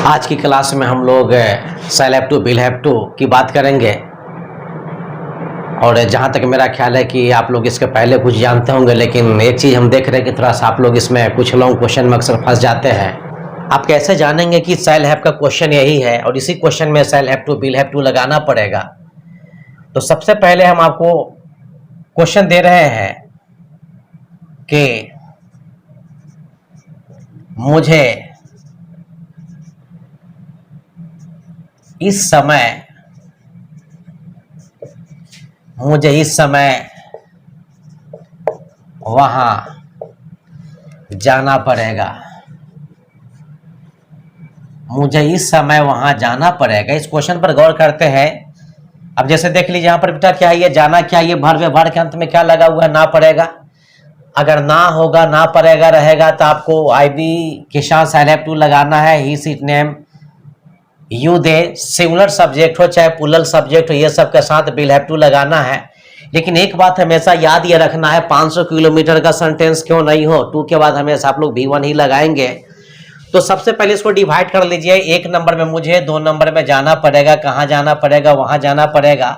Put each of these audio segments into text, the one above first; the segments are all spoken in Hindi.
आज की क्लास में हम लोग shall have to will have to की बात करेंगे। और जहाँ तक मेरा ख्याल है कि आप लोग इसके पहले कुछ जानते होंगे, लेकिन एक चीज़ हम देख रहे हैं कि थोड़ा सा आप लोग इसमें कुछ लोग क्वेश्चन में अक्सर फंस जाते हैं। आप कैसे जानेंगे कि सेल हैव का क्वेश्चन यही है और इसी क्वेश्चन में shall have to will have to लगाना पड़ेगा। तो सबसे पहले हम आपको क्वेश्चन दे रहे हैं कि मुझे इस समय वहां जाना पड़ेगा। मुझे इस समय वहां जाना पड़ेगा। इस क्वेश्चन पर गौर करते हैं। अब जैसे देख लीजिए यहाँ पर बेटा क्या है, ये जाना क्या, ये भर व्यवहार के अंत में क्या लगा हुआ है, ना पड़ेगा। अगर ना होगा, ना पड़ेगा रहेगा तो आपको आईबी के साथ सेल हैव टू लगाना है। He she it name you they, singular subject हो चाहे प्लूरल सब्जेक्ट हो, ये सब के साथ विल हैव टू लगाना है। लेकिन एक बात हमेशा याद ये रखना है, 500 किलोमीटर का सेंटेंस क्यों नहीं हो, टू के बाद हमेशा आप लोग V1 ही लगाएंगे। तो सबसे पहले इसको डिवाइड कर लीजिए। एक नंबर में मुझे, 2 नंबर में जाना पड़ेगा। कहाँ जाना पड़ेगा, वहां जाना पड़ेगा।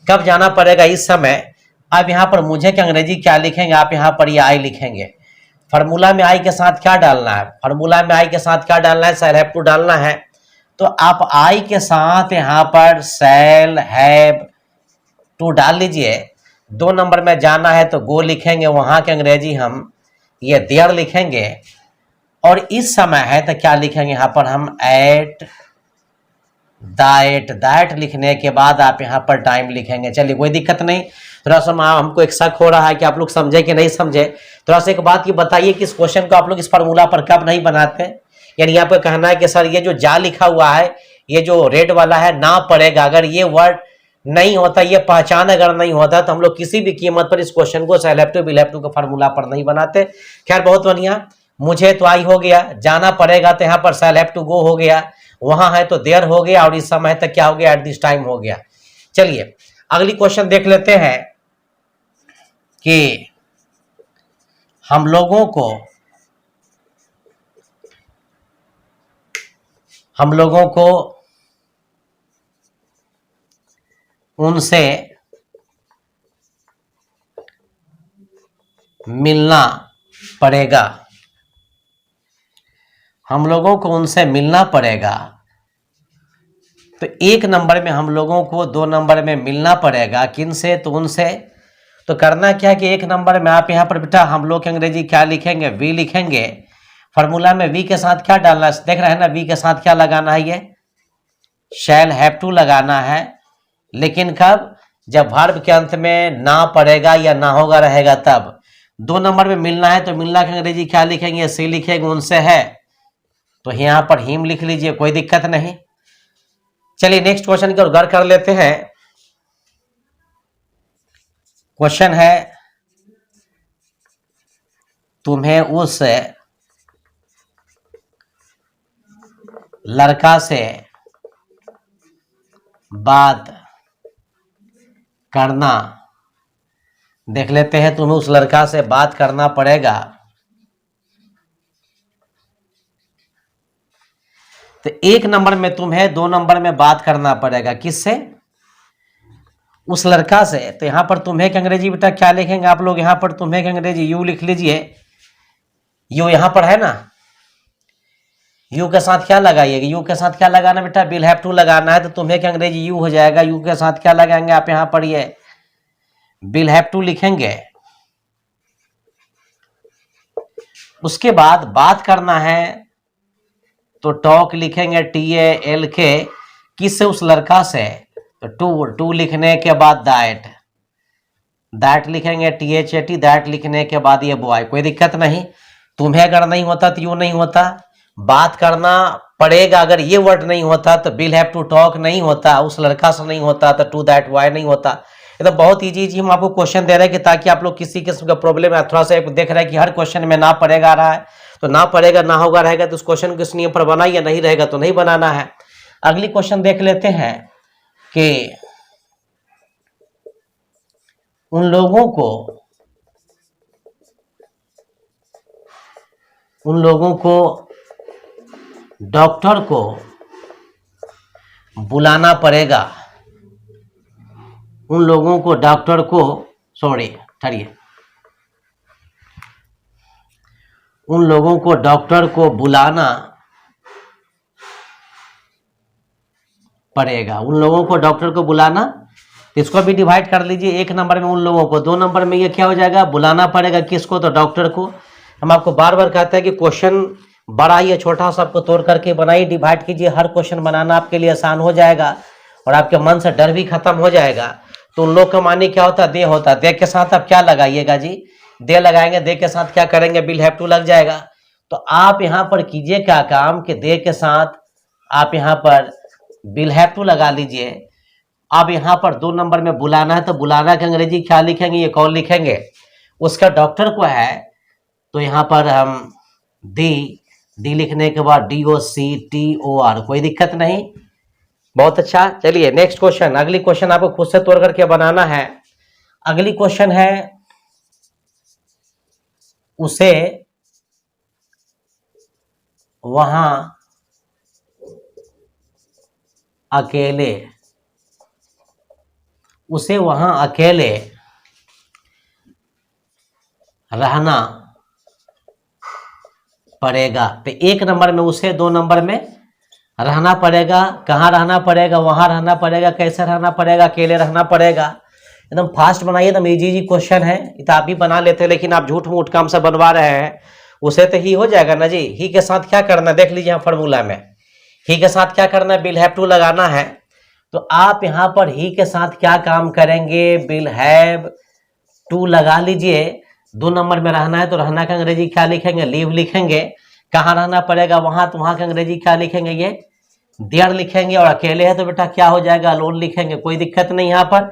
कब जाना पड़ेगा, इस समय। अब यहाँ पर मुझे के अंग्रेजी क्या लिखेंगे, आप यहाँ पर ये आई लिखेंगे। फार्मूला में आई के साथ क्या डालना है, फार्मूला में आई के साथ क्या डालना है, सेल हैव टू डालना है। तो आप आई के साथ यहाँ पर सेल हैव टू डाल लीजिए। 2 नंबर में जाना है तो गो लिखेंगे, वहां के अंग्रेजी हम ये देयर लिखेंगे। और इस समय है तो क्या लिखेंगे यहाँ पर हम, एट दैट लिखने के बाद आप यहाँ पर टाइम लिखेंगे। चलिए कोई दिक्कत नहीं। थोड़ा सा हमको एक शक हो रहा है कि आप लोग समझे कि नहीं समझे। थोड़ा सा एक बात ये बताइए कि इस क्वेश्चन को आप लोग इस फार्मूला पर कब नहीं बनाते। यानी यहाँ पर कहना है कि सर ये जो जा लिखा हुआ है, ये जो रेड वाला है, ना पड़ेगा, अगर ये वर्ड नहीं होता, ये पहचान अगर नहीं होता तो हम लोग किसी भी कीमत पर इस क्वेश्चन को shall have to will have to के फार्मूला पर नहीं बनाते। खैर बहुत बढ़िया। मुझे तो आई हो गया, जाना पड़ेगा तो यहाँ पर सेल हैव टू गो हो गया, वहां है तो देयर हो गया, और इस समय तक क्या हो गया, एट दिस टाइम हो गया। चलिए अगली क्वेश्चन देख लेते हैं कि हम लोगों को उनसे मिलना पड़ेगा। हम लोगों को उनसे मिलना पड़ेगा। तो 1 नंबर में हम लोगों को 2 नंबर में मिलना पड़ेगा। किन से, तो उनसे। तो करना क्या है कि 1 नंबर में आप यहाँ पर बेटा हम लोग के अंग्रेजी क्या लिखेंगे, वी लिखेंगे। फार्मूला में वी के साथ क्या डालना है, देख रहे हैं ना, वी के साथ क्या लगाना है, ये शैल हैव टू लगाना है। लेकिन कब, जब वर्ब के अंत में ना पड़ेगा या ना होगा रहेगा तब। 2 नंबर में मिलना है तो मिलना के अंग्रेजी क्या लिखेंगे, सी लिखेंगे, उनसे है तो यहाँ पर हिम लिख लीजिए, कोई दिक्कत नहीं। चलिए नेक्स्ट क्वेश्चन की ओर गौर कर लेते हैं। क्वेश्चन है, तुम्हें उस लड़का से बात करना, देख लेते हैं, तुम्हें उस लड़का से बात करना पड़ेगा। तो 1 नंबर में तुम्हें, 2 नंबर में बात करना पड़ेगा, किससे, उस लड़का से। तो यहां पर तुम्हें के अंग्रेजी बेटा क्या लिखेंगे आप लोग, यहां पर तुम्हें के अंग्रेजी यू लिख लीजिए। यू यहां पर है ना, यू के साथ क्या लगाइएगा, यू के साथ क्या लगाना बेटा, विल हैव टू लगाना है। तो तुम्हें के अंग्रेजी यू हो जाएगा। यू के साथ क्या लगाएंगे आप, यहां पर ये विल हैव टू लिखेंगे। उसके बाद बात करना है तो टॉक लिखेंगे, TALK, किससे, उस लड़का से। तो टू लिखने के बाद दैट लिखेंगे, THAT, दैट लिखने के बाद ये बॉय, कोई दिक्कत नहीं। तुम्हें अगर नहीं होता तो यू नहीं होता। बात करना पड़ेगा, अगर ये वर्ड नहीं होता तो विल हैव टू टॉक नहीं होता, उस लड़का से नहीं होता तो टू दैट बॉय नहीं होता। ये तो बहुत ईजी हम आपको क्वेश्चन दे रहे हैं कि ताकि आप लोग किसी किस्म का प्रॉब्लम है। थोड़ा सा देख रहे हैं कि हर क्वेश्चन में ना पड़ेगा आ रहा है, तो ना पड़ेगा ना होगा रहेगा तो उस क्वेश्चन को इस नियम पर बना, या नहीं रहेगा तो नहीं बनाना है। अगली क्वेश्चन देख लेते हैं कि उन लोगों को डॉक्टर को बुलाना पड़ेगा, उन लोगों को डॉक्टर को ठहरिए, उन लोगों को डॉक्टर को बुलाना पड़ेगा, उन लोगों को डॉक्टर को बुलाना। तो इसको भी डिवाइड कर लीजिए, एक नंबर में उन लोगों को, दो नंबर में ये क्या हो जाएगा, बुलाना पड़ेगा किसको, तो डॉक्टर को। हम आपको बार बार कहते हैं कि क्वेश्चन बड़ा या छोटा सबको तोड़ करके बनाइए, डिवाइड कीजिए, हर क्वेश्चन बनाना आपके लिए आसान हो जाएगा और आपके मन से डर भी खत्म हो जाएगा। तो उन लोग का मानी क्या होता है, दे होता है, दे के साथ आप क्या लगाइएगा जी, दे लगाएंगे, दे के साथ क्या करेंगे, विल हैव टू लग जाएगा। तो आप यहाँ पर कीजिए क्या काम कि दे के साथ आप यहाँ पर विल हैव टू लगा लीजिए। अब यहाँ पर दो नंबर में बुलाना है, तो बुलाना के अंग्रेजी क्या लिखेंगे, ये कौन लिखेंगे, उसका डॉक्टर को है, तो यहाँ पर हम डी लिखने के बाद DOCTOR, कोई दिक्कत नहीं। बहुत अच्छा, चलिए नेक्स्ट क्वेश्चन, अगली क्वेश्चन आपको खुद से तोड़ करके बनाना है। अगली क्वेश्चन है, उसे वहां अकेले, उसे वहां अकेले रहना पड़ेगा। तो एक नंबर में उसे, दो नंबर में रहना पड़ेगा, कहाँ रहना पड़ेगा, वहां रहना पड़ेगा, कैसे रहना पड़ेगा, अकेले रहना पड़ेगा। एकदम फास्ट बनाइए, एकदम इजी क्वेश्चन है, तो आप भी बना लेते हैं, लेकिन आप झूठ मूठ काम से बनवा रहे हैं। उसे तो ही हो जाएगा ना जी, ही के साथ क्या करना है, देख लीजिए यहाँ फॉर्मूला में, ही के साथ क्या करना है, विल हैव टू लगाना है। तो आप यहाँ पर ही के साथ क्या काम करेंगे, विल हैव टू लगा लीजिए। दो नंबर में रहना है, तो रहना का अंग्रेजी क्या लिखेंगे, लीव लिखेंगे। कहाँ रहना पड़ेगा, वहां, तो वहां का अंग्रेजी क्या लिखेंगे, ये देयर लिखेंगे। और अकेले है तो बेटा क्या हो जाएगा, अलोन लिखेंगे, कोई दिक्कत नहीं। यहाँ पर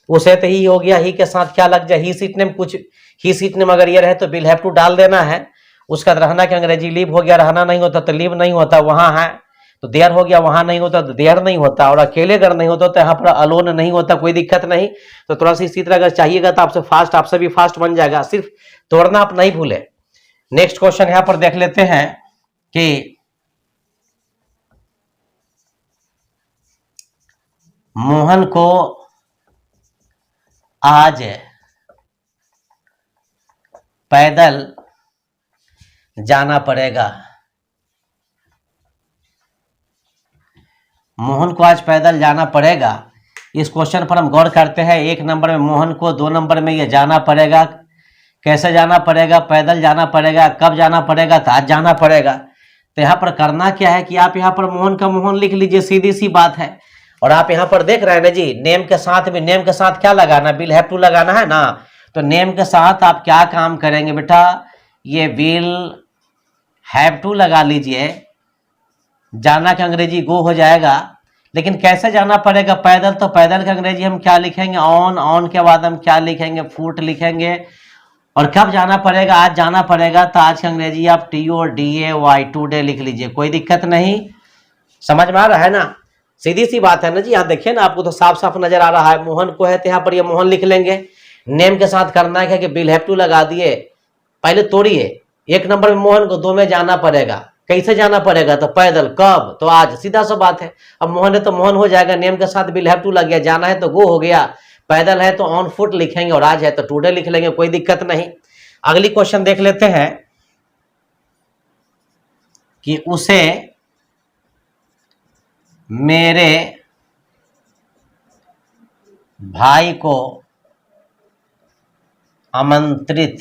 उसे तो ही हो गया, ही के साथ क्या लग जाए, ही सीट नेम, कुछ ही सीट नेम अगर ये रहे तो विल हैव टू डाल देना है। उसका रहना का अंग्रेजी लीव हो गया, रहना नहीं होता तो लीव नहीं होता, वहां है तो देयर हो गया, वहां नहीं होता तो देयर नहीं होता, और अकेले अगर नहीं होता तो यहाँ पर अलोन नहीं होता, कोई दिक्कत नहीं। तो थोड़ा सा इसी तरह अगर चाहिएगा तो आपसे भी फास्ट बन जाएगा, सिर्फ तोड़ना आप नहीं भूले। नेक्स्ट क्वेश्चन यहाँ पर देख लेते हैं कि मोहन को आज पैदल जाना पड़ेगा, मोहन को आज पैदल जाना पड़ेगा। इस क्वेश्चन पर हम गौर करते हैं, एक नंबर में मोहन को, दो नंबर में ये जाना पड़ेगा, कैसे जाना पड़ेगा, पैदल जाना पड़ेगा, कब जाना पड़ेगा, तो आज जाना पड़ेगा। तो यहाँ पर करना क्या है कि आप यहाँ पर मोहन का मोहन लिख लीजिए, सीधी सी बात है। और आप यहाँ पर देख रहे हैं ना जी, नेम के साथ भी, नेम के साथ क्या लगाना, विल हैव टू लगाना है ना। तो नेम के साथ आप क्या काम करेंगे बेटा, ये विल हैव टू लगा लीजिए, जाना का अंग्रेजी गो हो जाएगा। लेकिन कैसे जाना पड़ेगा, पैदल, तो पैदल का अंग्रेजी हम क्या लिखेंगे, ऑन, ऑन के बाद हम क्या लिखेंगे, फुट लिखेंगे। और कब जाना पड़ेगा, आज जाना पड़ेगा, तो आज का अंग्रेजी आप TODAY, टुडे लिख लीजिए, कोई दिक्कत नहीं। समझ में आ रहा है ना, सीधी सी बात है ना जी। यहाँ देखिए ना, आपको तो साफ साफ नजर आ रहा है, मोहन को है तो यहाँ पर ये मोहन लिख लेंगे। नेम के साथ करना है कि विल हैव टू लगा दिए, पहले तोड़िए, एक नंबर में मोहन को, दो में जाना पड़ेगा, कैसे जाना पड़ेगा, तो पैदल, कब, तो आज, सीधा सा बात है। अब मोहन है तो मोहन हो जाएगा, नेम के साथ विल हैव टू लग गया, जाना है तो गो हो गया, पैदल है तो ऑन फुट लिखेंगे, और आज है तो टुडे लिख लेंगे, कोई दिक्कत नहीं। अगली क्वेश्चन देख लेते हैं कि उसे मेरे भाई को आमंत्रित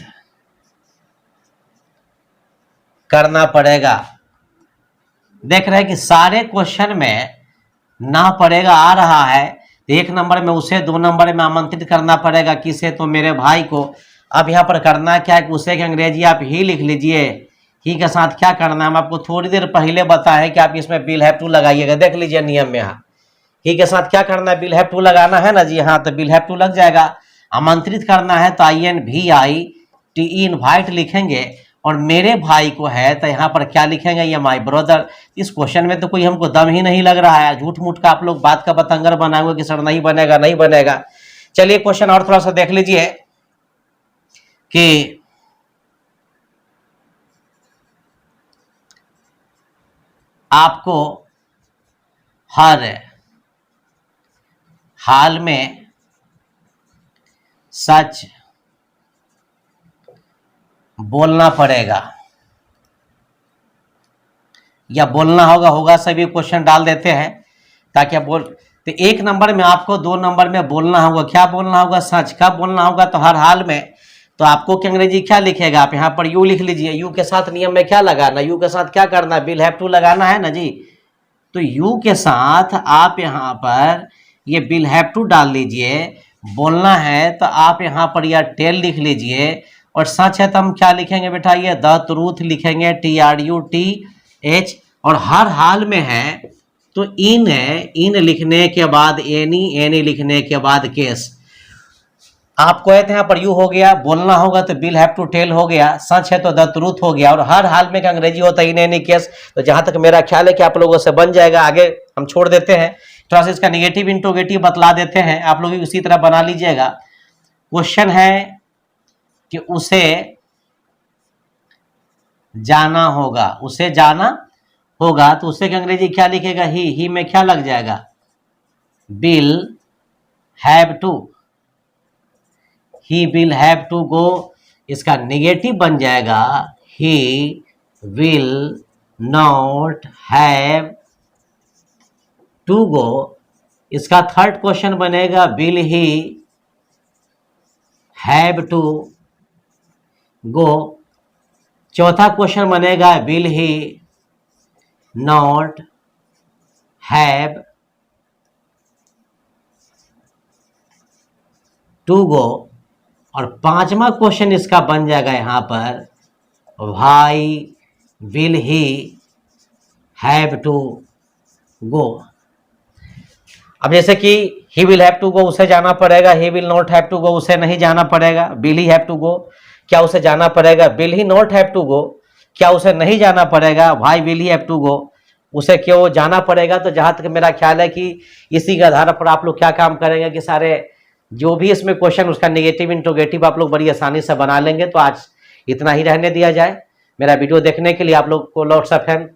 करना पड़ेगा। देख रहे हैं कि सारे क्वेश्चन में ना पड़ेगा आ रहा है, एक नंबर में उसे, दो नंबर में आमंत्रित करना पड़ेगा, किसे, तो मेरे भाई को। अब यहाँ पर करना क्या है कि उसे की अंग्रेजी आप ही लिख लीजिए, ही के साथ क्या करना है, हम आपको थोड़ी देर पहले बताया कि आप इसमें विल हैव टू लगाइएगा, देख लीजिए नियम में। यहाँ ही के साथ क्या करना है, विल हैव टू लगाना है ना जी, हाँ, तो विल हैव टू लग जाएगा। आमंत्रित करना है तो INVITE, इनवाइट लिखेंगे। और मेरे भाई को है तो यहाँ पर क्या लिखेंगे, ये माय ब्रदर। इस क्वेश्चन में तो कोई हमको दम ही नहीं लग रहा है, झूठ मूठ का आप लोग बात का बतंगर बनाओगे कि सर नहीं बनेगा, नहीं बनेगा। चलिए क्वेश्चन और थोड़ा सा देख लीजिए कि आपको हर हाल में सच बोलना पड़ेगा, या बोलना होगा, होगा सभी क्वेश्चन डाल देते हैं ताकि आप बोल। तो 1 नंबर में आपको 2 नंबर में बोलना होगा, क्या बोलना होगा? सच। कब बोलना होगा? तो हर हाल में। तो आपको क्या अंग्रेजी क्या लिखेगा? आप यहाँ पर यू लिख लीजिए। यू के साथ नियम में क्या लगाना? यू के साथ क्या करना? विल हैव टू लगाना है ना जी। तो यू के साथ आप यहाँ पर ये विल हैव टू डाल लीजिए। बोलना है तो आप यहाँ पर यह टेल लिख लीजिए, और सच है तो हम क्या लिखेंगे बेटा? ये द ट्रूथ लिखेंगे, TRUTH। और हर हाल में है तो इन है, इन लिखने के बाद एनी लिखने के बाद केस। आपको यहाँ पर यू हो गया, बोलना होगा तो विल हैव टू टेल हो गया, सच है तो द ट्रूथ हो गया, और हर हाल में का अंग्रेजी होता है इन एनी केस। तो जहां तक मेरा ख्याल है कि आप लोगों से बन जाएगा। आगे हम छोड़ देते हैं, थोड़ा सा इसका निगेटिव इंट्रोगेटिव बतला देते हैं, आप लोग उसी तरह बना लीजिएगा। क्वेश्चन है कि उसे जाना होगा, उसे जाना होगा, तो उसे अंग्रेजी क्या लिखेगा? ही में क्या लग जाएगा? Will have to. He will have to go, इसका नेगेटिव बन जाएगा he will not have to go. इसका थर्ड क्वेश्चन बनेगा will he have to go. चौथा क्वेश्चन बनेगा will he not have to go. और पांचवा क्वेश्चन इसका बन जाएगा यहाँ पर why will he have to go. अब जैसे कि he will have to go, उसे जाना पड़ेगा। He will not have to go, उसे नहीं जाना पड़ेगा। Will he have to go, क्या उसे जाना पड़ेगा? Will he not have to go, क्या उसे नहीं जाना पड़ेगा? Why will he have to go, उसे क्यों जाना पड़ेगा? तो जहां तक मेरा ख्याल है कि इसी के आधार पर आप लोग क्या काम करेंगे कि सारे जो भी इसमें क्वेश्चन उसका नेगेटिव इंट्रोगेटिव आप लोग बड़ी आसानी से बना लेंगे। तो आज इतना ही रहने दिया जाए। मेरा वीडियो देखने के लिए आप लोग को लॉट्स ऑफ थैंक्स।